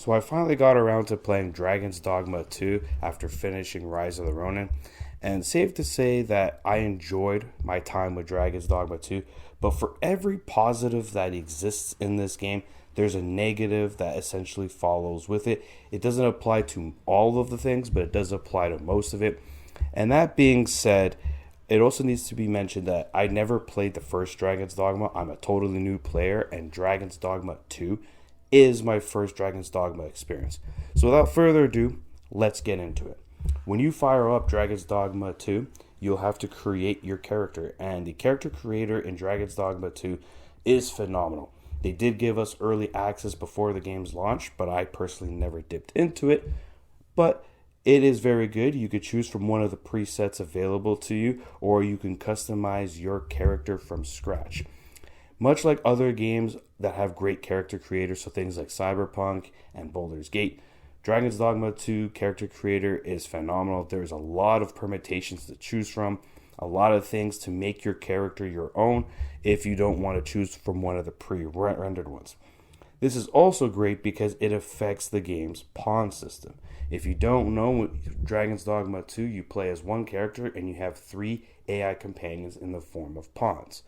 So I finally got around to playing Dragon's Dogma 2 after finishing Rise of the Ronin. And safe to say that I enjoyed my time with Dragon's Dogma 2. But for every positive that exists in this game, there's a negative that essentially follows with it. It doesn't apply to all of the things, but it does apply to most of it. And that being said, it also needs to be mentioned that I never played the first Dragon's Dogma. I'm a totally new player, and Dragon's Dogma 2 is my first Dragon's Dogma experience. So without further ado, let's get into it. When you fire up Dragon's Dogma 2, you'll have to create your character, and the character creator in Dragon's Dogma 2 is phenomenal. They did give us early access before the game's launch, but I personally never dipped into it. But it is very good. You could choose from one of the presets available to you, or you can customize your character from scratch. Much like other games that have great character creators, so things like Cyberpunk and Baldur's Gate, Dragon's Dogma 2 character creator is phenomenal. There's a lot of permutations to choose from, a lot of things to make your character your own if you don't want to choose from one of the pre-rendered ones. This is also great because it affects the game's pawn system. If you don't know, Dragon's Dogma 2, you play as one character and you have 3 AI companions in the form of pawns.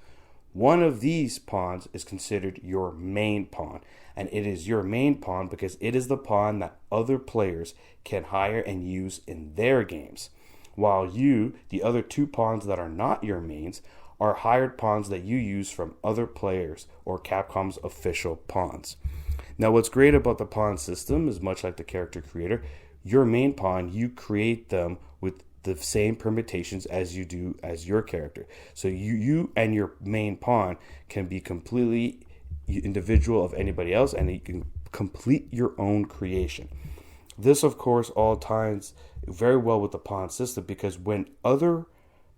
One of these pawns is considered your main pawn, and it is your main pawn because it is the pawn that other players can hire and use in their games, while you, the other 2 pawns that are not your mains, are hired pawns that you use from other players or Capcom's official pawns. Now, what's great about the pawn system is much like the character creator, your main pawn, you create them with the same permutations as you do as your character. So you and your main pawn can be completely individual of anybody else, and you can complete your own creation. This, of course, all ties very well with the pawn system because when other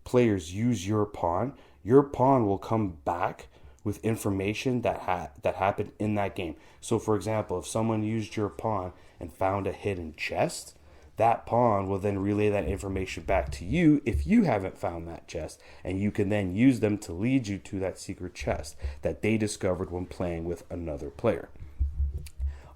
players use your pawn will come back with information that happened in that game. So, for example, if someone used your pawn and found a hidden chest, that pawn will then relay that information back to you if you haven't found that chest, and you can then use them to lead you to that secret chest that they discovered when playing with another player.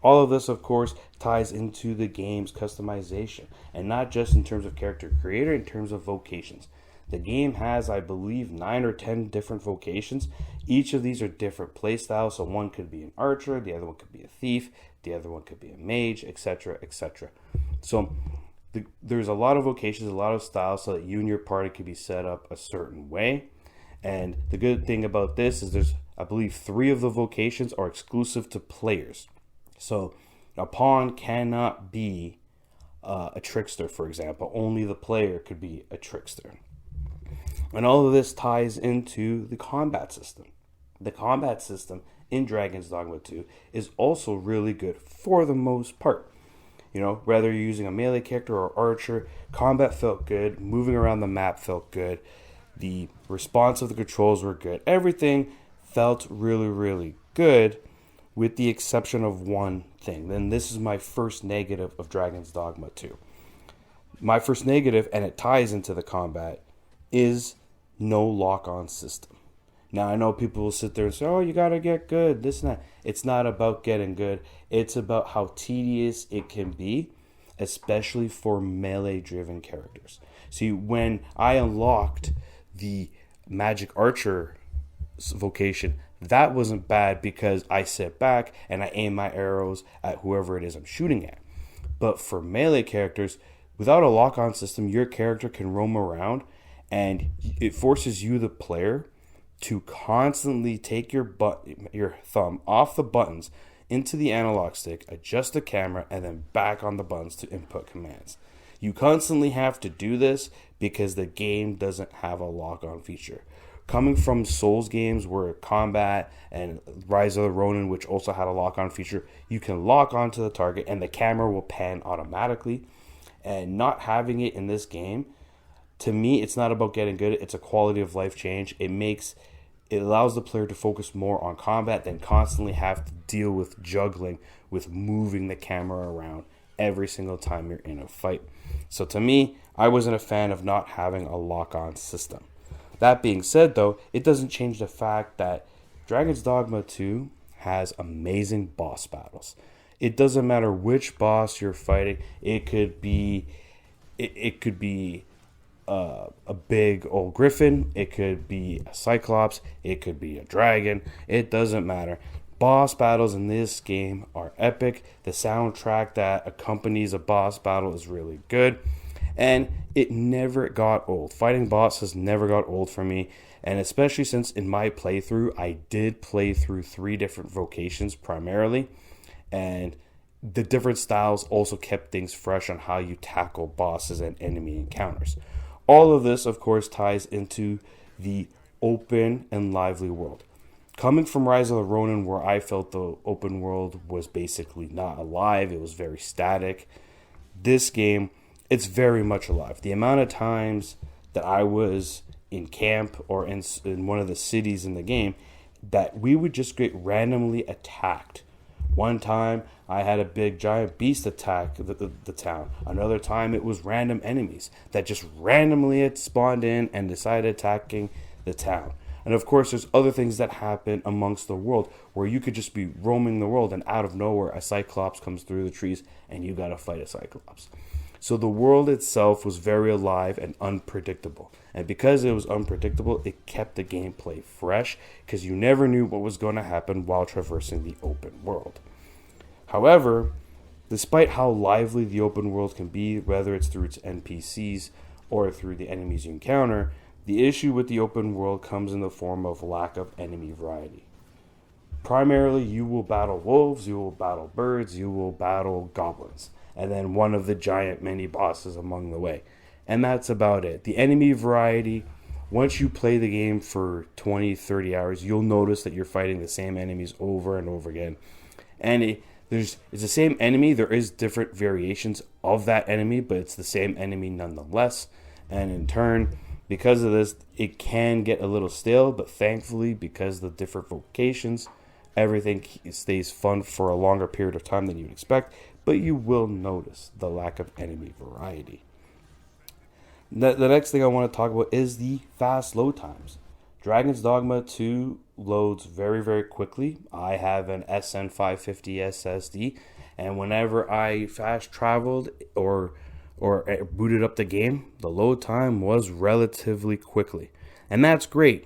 All of this, of course, ties into the game's customization, and not just in terms of character creator, in terms of vocations. The game has, I believe, 9 or 10 different vocations. Each of these are different playstyles, so one could be an archer, the other one could be a thief, the other one could be a mage, etc., etc. So there's a lot of vocations, a lot of styles, so that you and your party can be set up a certain way. And the good thing about this is there's, I believe, 3 of the vocations are exclusive to players. So a pawn cannot be a trickster, for example. Only the player could be a trickster. And all of this ties into the combat system. The combat system in Dragon's Dogma 2 is also really good for the most part. You know, whether you're using a melee character or archer, combat felt good, moving around the map felt good, the response of the controls were good. Everything felt really, really good with the exception of one thing. Then this is my first negative of Dragon's Dogma 2. My first negative, and it ties into the combat, is no lock-on system. Now, I know people will sit there and say, oh, you got to get good, this and that. It's not about getting good. It's about how tedious it can be, especially for melee-driven characters. See, when I unlocked the Magic Archer vocation, that wasn't bad because I sit back and I aim my arrows at whoever it is I'm shooting at. But for melee characters, without a lock-on system, your character can roam around and it forces you, the player, to constantly take your thumb off the buttons into the analog stick, adjust the camera, and then back on the buttons to input commands. You constantly have to do this because the game doesn't have a lock-on feature. Coming from Souls games where combat and Rise of the Ronin, which also had a lock-on feature, you can lock onto the target and the camera will pan automatically. And not having it in this game, to me, it's not about getting good. It's a quality of life change. It allows the player to focus more on combat than constantly have to deal with juggling, with moving the camera around every single time you're in a fight. So to me, I wasn't a fan of not having a lock-on system. That being said, though, it doesn't change the fact that Dragon's Dogma 2 has amazing boss battles. It doesn't matter which boss you're fighting. It could be a big old griffin. It could be a cyclops. It could be a dragon. It doesn't matter. Boss battles in this game are epic. The soundtrack that accompanies a boss battle is really good. And it never got old. Fighting bosses never got old for me. And especially since in my playthrough, I did play through 3 different vocations primarily. And the different styles also kept things fresh on how you tackle bosses and enemy encounters. All of this, of course, ties into the open and lively world. Coming from Rise of the Ronin, where I felt the open world was basically not alive, it was very static. This game, it's very much alive. The amount of times that I was in camp or in one of the cities in the game, that we would just get randomly attacked. One time, I had a big giant beast attack the town. Another time, it was random enemies that just randomly had spawned in and decided attacking the town. And of course, there's other things that happen amongst the world where you could just be roaming the world and out of nowhere, a cyclops comes through the trees and you gotta fight a cyclops. So the world itself was very alive and unpredictable. And because it was unpredictable, it kept the gameplay fresh because you never knew what was going to happen while traversing the open world. However, despite how lively the open world can be, whether it's through its NPCs or through the enemies you encounter, the issue with the open world comes in the form of lack of enemy variety. Primarily, you will battle wolves, you will battle birds, you will battle goblins, and then one of the giant mini bosses along the way. And that's about it. The enemy variety, once you play the game for 20, 30 hours, you'll notice that you're fighting the same enemies over and over again. And it's the same enemy. There is different variations of that enemy, but it's the same enemy nonetheless. And in turn, because of this, it can get a little stale, but thankfully, because of the different vocations, everything stays fun for a longer period of time than you'd expect, but you will notice the lack of enemy variety. The next thing I want to talk about is the fast load times. Dragon's Dogma 2 loads very, very quickly. I have an SN550 SSD, and whenever I fast traveled or booted up the game, the load time was relatively quickly. And that's great,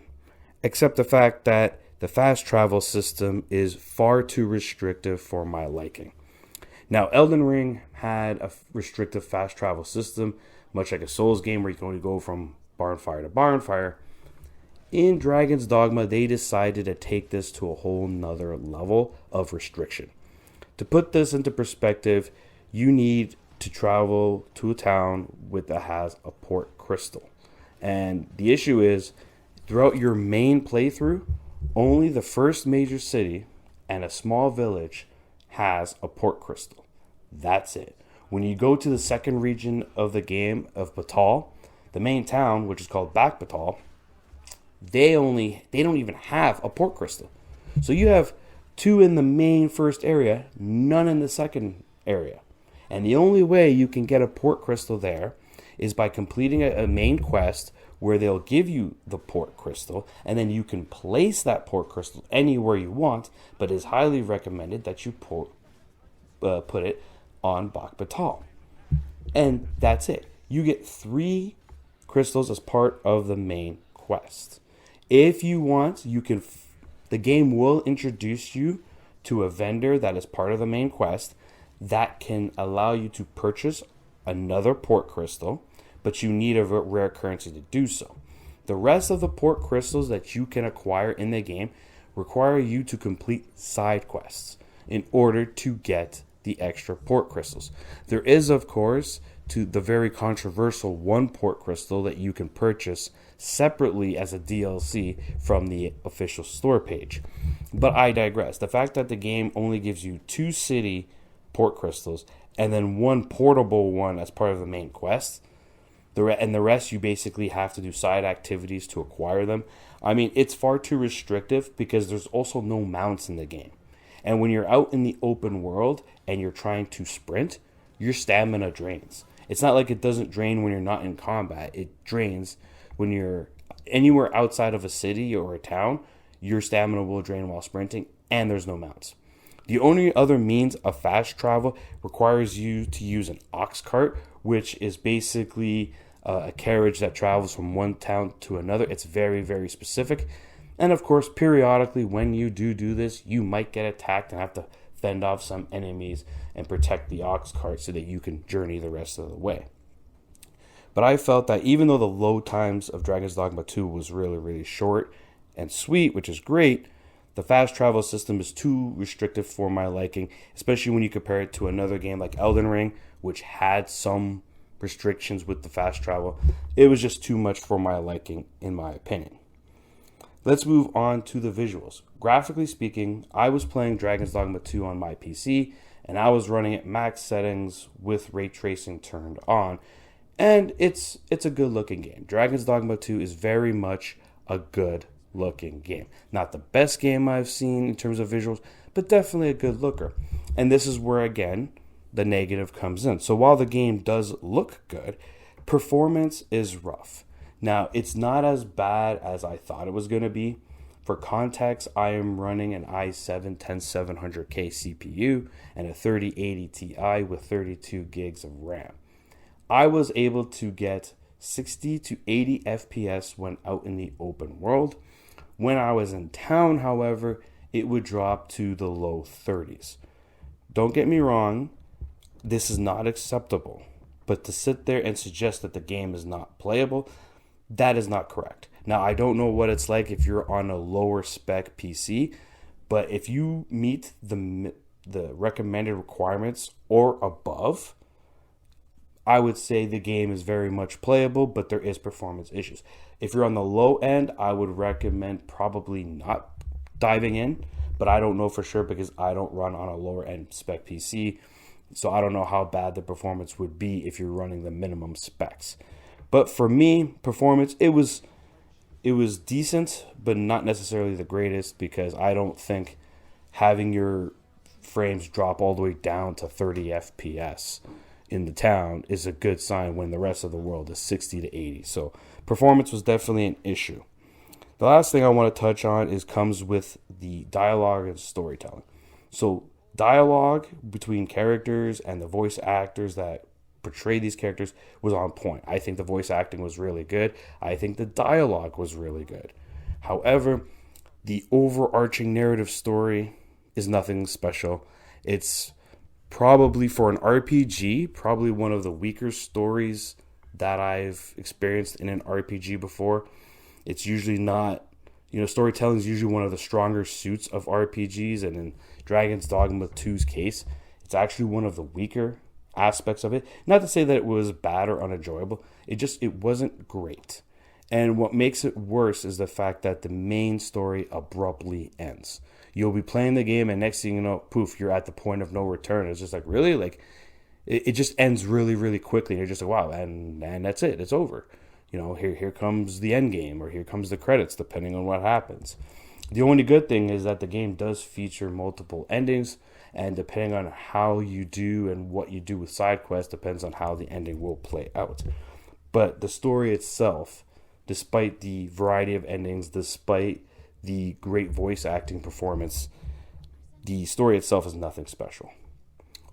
except the fact that the fast travel system is far too restrictive for my liking. Now, Elden Ring had a restrictive fast travel system, much like a Souls game where you can only go from barnfire to barnfire. In Dragon's Dogma, they decided to take this to a whole nother level of restriction. To put this into perspective, you need to travel to a town that has a port crystal. And the issue is, throughout your main playthrough, only the first major city and a small village has a port crystal. That's it. When you go to the second region of the game of Batal, the main town, which is called Back Batal, they don't even have a port crystal. So you have 2 in the main first area, none in the second area. And the only way you can get a port crystal there is by completing a main quest where they'll give you the port crystal, and then you can place that port crystal anywhere you want, but it's highly recommended that you put it on Back Batal. And that's it. You get 3 crystals as part of the main quest. If you want, the game will introduce you to a vendor that is part of the main quest that can allow you to purchase another port crystal, but you need a rare currency to do so. The rest of the port crystals that you can acquire in the game require you to complete side quests in order to get the extra port crystals. There is, of course, the very controversial 1 port crystal that you can purchase separately as a DLC from the official store page. But I digress. The fact that the game only gives you 2 city port crystals and then 1 portable one as part of the main quest, and the rest you basically have to do side activities to acquire them. I mean, it's far too restrictive because there's also no mounts in the game. And when you're out in the open world and you're trying to sprint, your stamina drains. It's not like it doesn't drain when you're not in combat. It drains when you're anywhere outside of a city or a town. Your stamina will drain while sprinting, and there's no mounts. The only other means of fast travel requires you to use an ox cart, which is basically a carriage that travels from one town to another. It's very, very specific. And of course, periodically, when you do this, you might get attacked and have to fend off some enemies and protect the ox cart so that you can journey the rest of the way. But I felt that even though the load times of Dragon's Dogma 2 was really, really short and sweet, which is great, the fast travel system is too restrictive for my liking, especially when you compare it to another game like Elden Ring, which had some restrictions with the fast travel. It was just too much for my liking, in my opinion. Let's move on to the visuals. Graphically speaking, I was playing Dragon's Dogma 2 on my PC, and I was running at max settings with ray tracing turned on. And it's a good looking game. Dragon's Dogma 2 is very much a good looking game. Not the best game I've seen in terms of visuals, but definitely a good looker. And this is where, again, the negative comes in. So while the game does look good, performance is rough. Now, it's not as bad as I thought it was going to be. For context, I am running an i7-10700K CPU and a 3080 Ti with 32 gigs of RAM. I was able to get 60 to 80 FPS when out in the open world. When I was in town, however, it would drop to the low 30s. Don't get me wrong, this is not acceptable. But to sit there and suggest that the game is not playable, that is not correct. Now, I don't know what it's like if you're on a lower spec PC, but if you meet the recommended requirements or above, I would say the game is very much playable, but there is performance issues. If you're on the low end, I would recommend probably not diving in, but I don't know for sure because I don't run on a lower end spec PC, so I don't know how bad the performance would be if you're running the minimum specs. But for me, performance, it was decent, but not necessarily the greatest, because I don't think having your frames drop all the way down to 30 FPS in the town is a good sign when the rest of the world is 60 to 80. So performance was definitely an issue. The last thing I want to touch on comes with the dialogue and storytelling. So dialogue between characters and the voice actors that portray these characters was on point. I think the voice acting was really good. I think the dialogue was really good. However, the overarching narrative story is nothing special. It's probably, for an RPG, probably one of the weaker stories that I've experienced in an RPG before. It's usually not, storytelling is usually one of the stronger suits of RPGs, and in Dragon's Dogma 2's case, it's actually one of the weaker aspects of it. Not to say that it was bad or unenjoyable, it wasn't great. And what makes it worse is the fact that the main story abruptly ends. You'll be playing the game, and next thing you know, poof, you're at the point of no return. It's just like, really? Like, it just ends really, really quickly. And you're just like, wow, and that's it. It's over. Here comes the end game, or here comes the credits, depending on what happens. The only good thing is that the game does feature multiple endings, and depending on how you do and what you do with side quests, depends on how the ending will play out. But the story itself, despite the variety of endings, despite the great voice acting performance, the story itself is nothing special.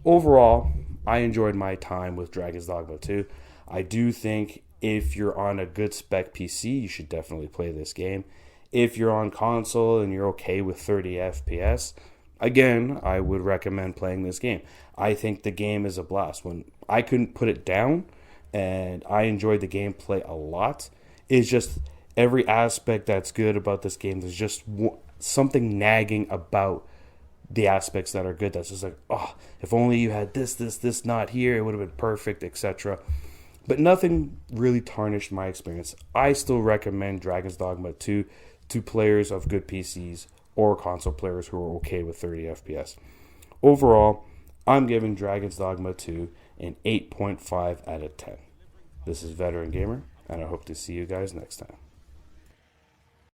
Overall, I enjoyed my time with Dragon's Dogma 2. I do think if you're on a good spec PC, you should definitely play this game. If you're on console and you're okay with 30 FPS, again, I would recommend playing this game. I think the game is a blast. When I couldn't put it down, and I enjoyed the gameplay a lot, it's just every aspect that's good about this game. There's just something nagging about the aspects that are good. That's just like, oh, if only you had this not here, it would have been perfect, etc. But nothing really tarnished my experience. I still recommend Dragon's Dogma 2 to players of good PCs or console players who are okay with 30 FPS. Overall, I'm giving Dragon's Dogma 2 an 8.5 out of 10. This is Veteran Gamer, and I hope to see you guys next time.